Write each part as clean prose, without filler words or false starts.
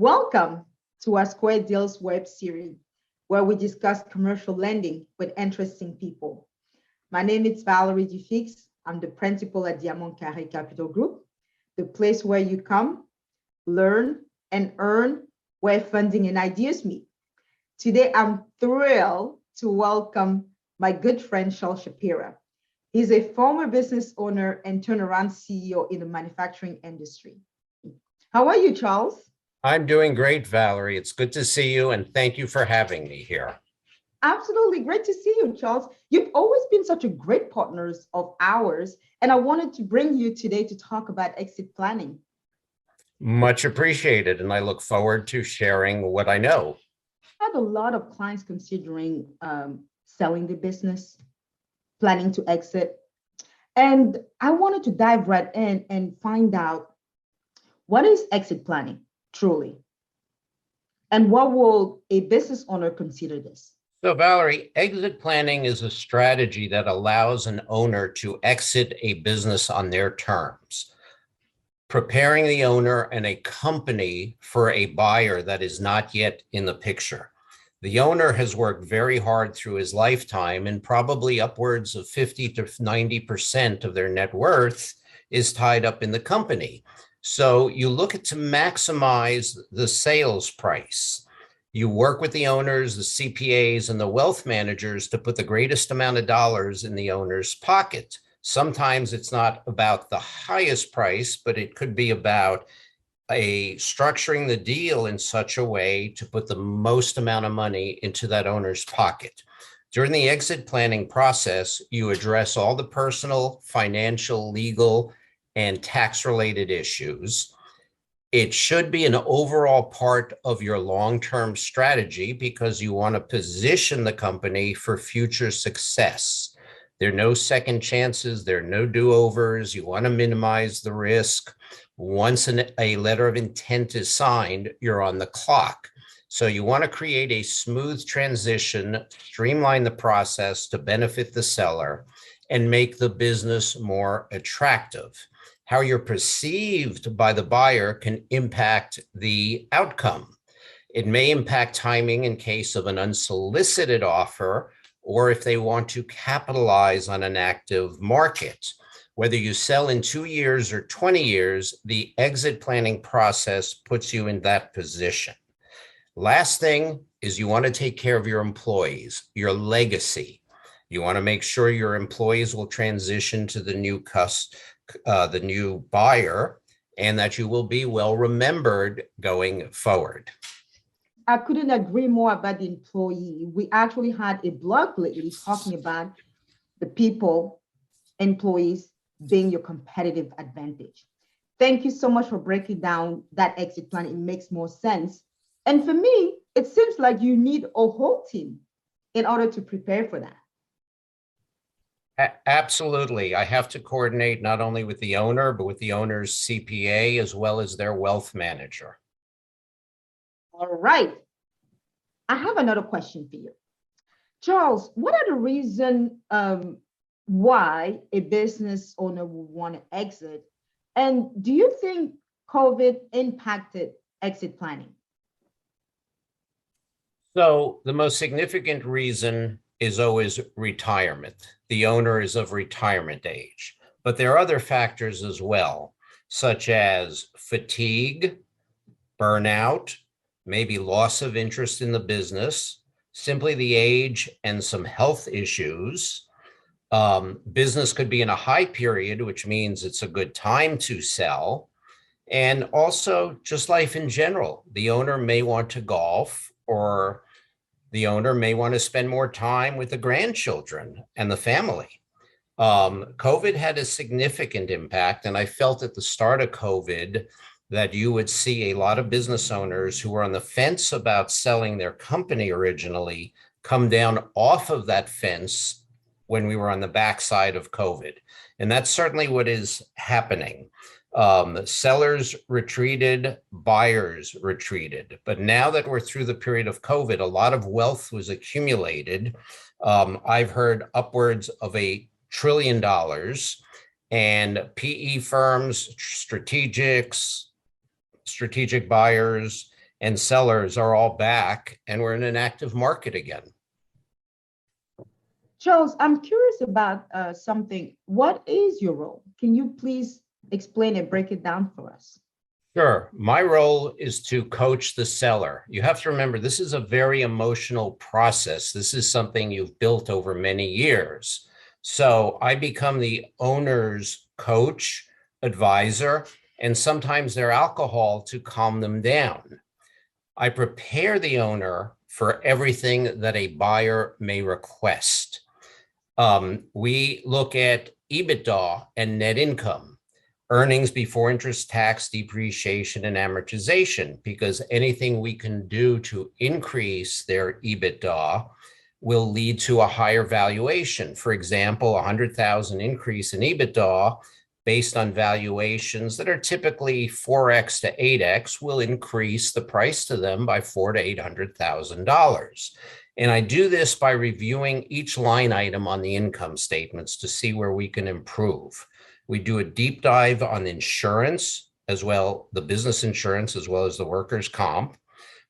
Welcome to our Square Deals web series, where we discuss commercial lending with interesting people. My name is Valerie Dufix. I'm the principal at Diamond Carré Capital Group, the place where you come, learn, and earn, where funding and ideas meet. Today, I'm thrilled to welcome my good friend, Schapira. He's a former business owner and turnaround CEO in the manufacturing industry. How are you, Charles? I'm doing great, Valerie. It's good to see you, and thank you for having me here. Absolutely. Great to see you, Charles. You've always been such a great partner of ours, and I wanted to bring you today to talk about exit planning. Much appreciated, and I look forward to sharing what I know. I had a lot of clients considering selling the business, planning to exit, and I wanted to dive right in and find out what is exit planning truly, and what will a business owner consider this? So, Valerie, exit planning is a strategy that allows an owner to exit a business on their terms, preparing the owner and a company for a buyer that is not yet in the picture. The owner has worked very hard through his lifetime, and probably upwards of 50 to 90% of their net worth is tied up in the company. So you look at to maximize the sales price. You work with the owners, the CPAs, and the wealth managers to put the greatest amount of dollars in the owner's pocket. Sometimes it's not about the highest price, but it could be about structuring the deal in such a way to put the most amount of money into that owner's pocket. During the exit planning process, you address all the personal, financial, legal, and tax-related issues. It should be an overall part of your long-term strategy because you want to position the company for future success. There are no second chances. There are no do-overs. You want to minimize the risk. Once a letter of intent is signed, you're on the clock. So you want to create a smooth transition, streamline the process to benefit the seller, and make the business more attractive. How you're perceived by the buyer can impact the outcome. It may impact timing in case of an unsolicited offer, or if they want to capitalize on an active market. Whether you sell in 2 years or 20 years, the exit planning process puts you in that position. Last thing is you want to take care of your employees, your legacy. You want to make sure your employees will transition to the new buyer, and that you will be well remembered going forward. I couldn't agree more about the employee. We actually had a blog lately talking about the people, employees being your competitive advantage. Thank you so much for breaking down that exit plan. It makes more sense. And for me, it seems like you need a whole team in order to prepare for that. Absolutely. I have to coordinate not only with the owner, but with the owner's CPA as well as their wealth manager. All right. I have another question for you. Charles, what are the reasons why a business owner would want to exit? And do you think COVID impacted exit planning? So the most significant reason is always retirement. The owner is of retirement age, but there are other factors as well, such as fatigue, burnout, maybe loss of interest in the business, simply the age and some health issues. Business could be in a high period, which means it's a good time to sell. And also just life in general. The owner may want to golf, or the owner may want to spend more time with the grandchildren and the family. COVID had a significant impact, and I felt at the start of COVID that you would see a lot of business owners who were on the fence about selling their company originally come down off of that fence when we were on the backside of COVID. And that's certainly what is happening. Sellers retreated, buyers retreated. But now that we're through the period of COVID, a lot of wealth was accumulated. I've heard upwards of $1 trillion, and PE firms, strategic buyers, and sellers are all back, and we're in an active market again. Charles, I'm curious about something. What is your role? Can you please explain and break it down for us? Sure. My role is to coach the seller. You have to remember, this is a very emotional process. This is something you've built over many years. So I become the owner's coach, advisor, and sometimes their alcohol to calm them down. I prepare the owner for everything that a buyer may request. We look at EBITDA and net income, earnings before interest, tax, depreciation, and amortization, because anything we can do to increase their EBITDA will lead to a higher valuation. For example, 100,000 increase in EBITDA based on valuations that are typically 4x to 8x will increase the price to them by $400,000 to $800,000. And I do this by reviewing each line item on the income statements to see where we can improve. We do a deep dive on insurance as well, the business insurance, as well as the workers' comp.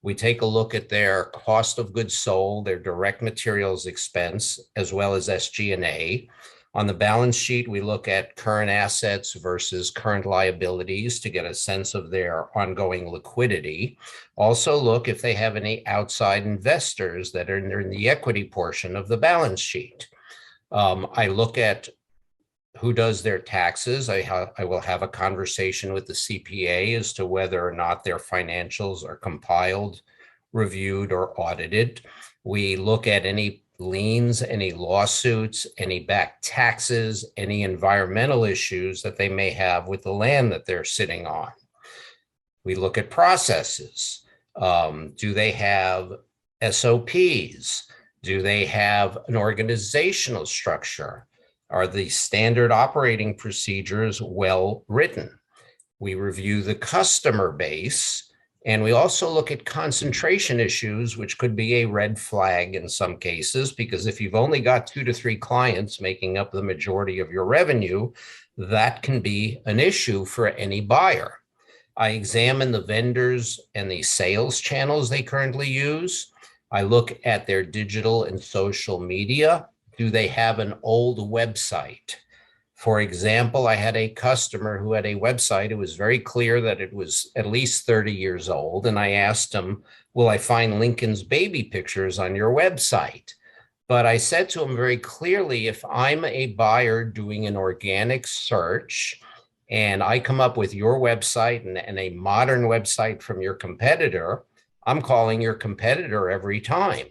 We take a look at their cost of goods sold, their direct materials expense, as well as SG&A. On the balance sheet, we look at current assets versus current liabilities to get a sense of their ongoing liquidity. Also look if they have any outside investors that are in the equity portion of the balance sheet. I look at who does their taxes. I will have a conversation with the CPA as to whether or not their financials are compiled, reviewed, or audited. We look at any liens, any lawsuits, any back taxes, any environmental issues that they may have with the land that they're sitting on. We look at processes. Do they have SOPs? Do they have an organizational structure? Are the standard operating procedures well written? We review the customer base. And we also look at concentration issues, which could be a red flag in some cases, because if you've only got 2 to 3 clients making up the majority of your revenue, that can be an issue for any buyer. I examine the vendors and the sales channels they currently use. I look at their digital and social media. Do they have an old website? For example, I had a customer who had a website. It was very clear that it was at least 30 years old. And I asked him, will I find Lincoln's baby pictures on your website? But I said to him very clearly, if I'm a buyer doing an organic search and I come up with your website and a modern website from your competitor, I'm calling your competitor every time.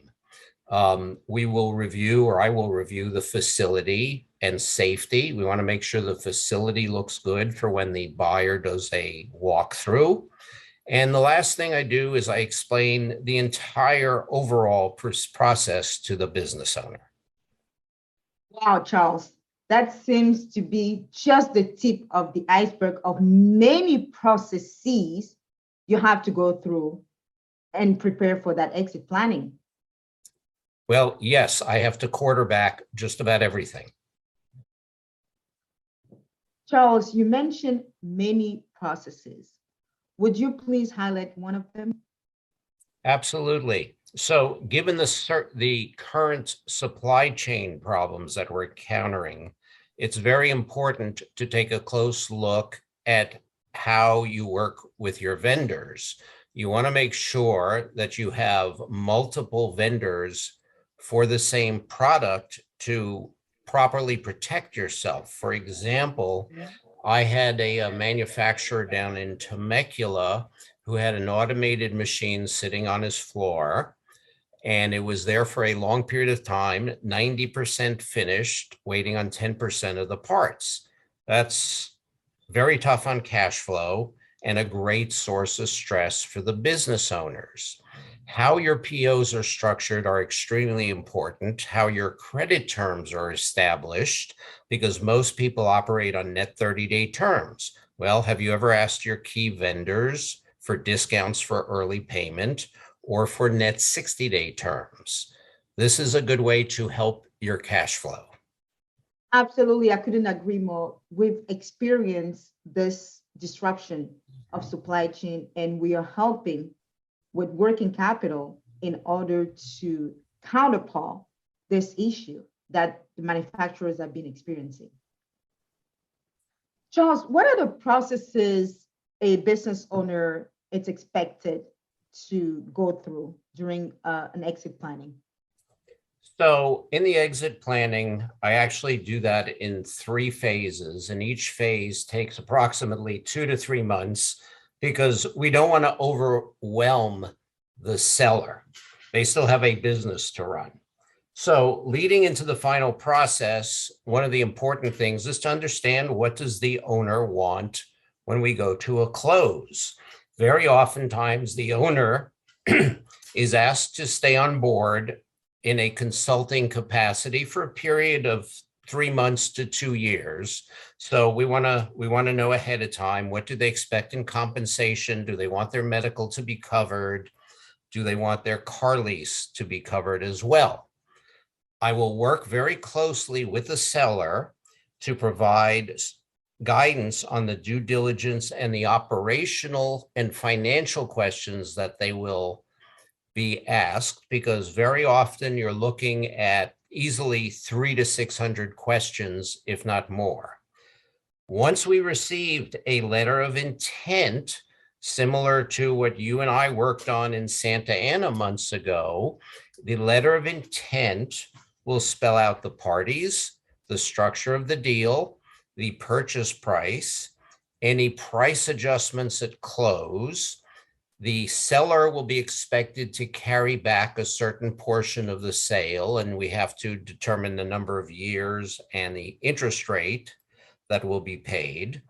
We will review, or I will review, the facility and safety. We want to make sure the facility looks good for when the buyer does a walkthrough. And the last thing I do is I explain the entire overall process to the business owner. Wow, Charles, that seems to be just the tip of the iceberg of many processes you have to go through and prepare for that exit planning. Well, yes, I have to quarterback just about everything. Charles, you mentioned many processes. Would you please highlight one of them? Absolutely. So given the current supply chain problems that we're encountering, it's very important to take a close look at how you work with your vendors. You want to make sure that you have multiple vendors for the same product to properly protect yourself. For example, I had a manufacturer down in Temecula who had an automated machine sitting on his floor, and it was there for a long period of time, 90% finished, waiting on 10% of the parts. That's very tough on cash flow and a great source of stress for the business owners. How your POs are structured are extremely important. How your credit terms are established, because most people operate on net 30-day terms. Well, have you ever asked your key vendors for discounts for early payment or for net 60-day terms? This is a good way to help your cash flow. Absolutely, I couldn't agree more. We've experienced this disruption of supply chain, and we are helping with working capital in order to counterpart this issue that the manufacturers have been experiencing. Charles, what are the processes a business owner is expected to go through during an exit planning? So in the exit planning, I actually do that in 3 phases, and each phase takes approximately 2 to 3 months because we don't want to overwhelm the seller. They still have a business to run. So leading into the final process, one of the important things is to understand, what does the owner want when we go to a close? Very oftentimes the owner is asked to stay on board in a consulting capacity for a period of 3 months to 2 years. So we want to know ahead of time, what do they expect in compensation? Do they want their medical to be covered? Do they want their car lease to be covered as well? I will work very closely with the seller to provide guidance on the due diligence and the operational and financial questions that they will be asked, because very often you're looking at easily 300 to 600 questions, if not more. Once we received a letter of intent, similar to what you and I worked on in Santa Ana months ago, the letter of intent will spell out the parties, the structure of the deal, the purchase price, any price adjustments at close. The seller will be expected to carry back a certain portion of the sale, and we have to determine the number of years and the interest rate that will be paid.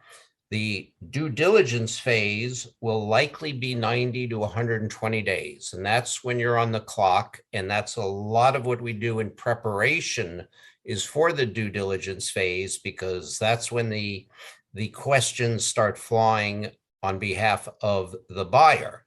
The due diligence phase will likely be 90 to 120 days, and that's when you're on the clock, and that's a lot of what we do in preparation is for the due diligence phase, because that's when the questions start flying on behalf of the buyer.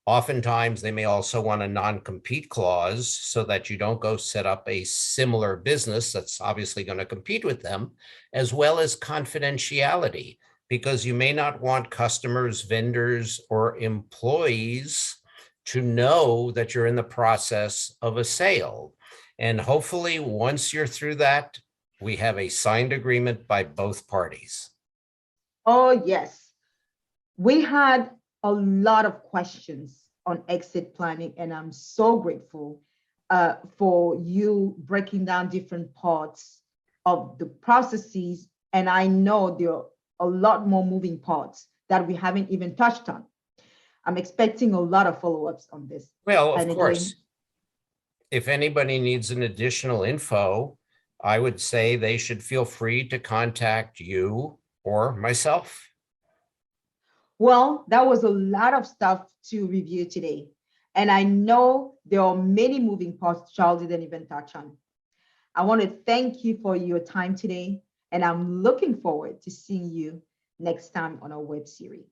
Oftentimes, they may also want a non-compete clause so that you don't go set up a similar business that's obviously going to compete with them, as well as confidentiality, because you may not want customers, vendors, or employees to know that you're in the process of a sale. And hopefully, once you're through that, we have a signed agreement by both parties. Oh, yes. We had a lot of questions on exit planning, and I'm so grateful for you breaking down different parts of the processes. And I know there are a lot more moving parts that we haven't even touched on. I'm expecting a lot of follow-ups on this. Well, of course, if anybody needs an additional info, I would say they should feel free to contact you or myself. Well, that was a lot of stuff to review today. And I know there are many moving parts Charles didn't even touch on. I want to thank you for your time today, and I'm looking forward to seeing you next time on our web series.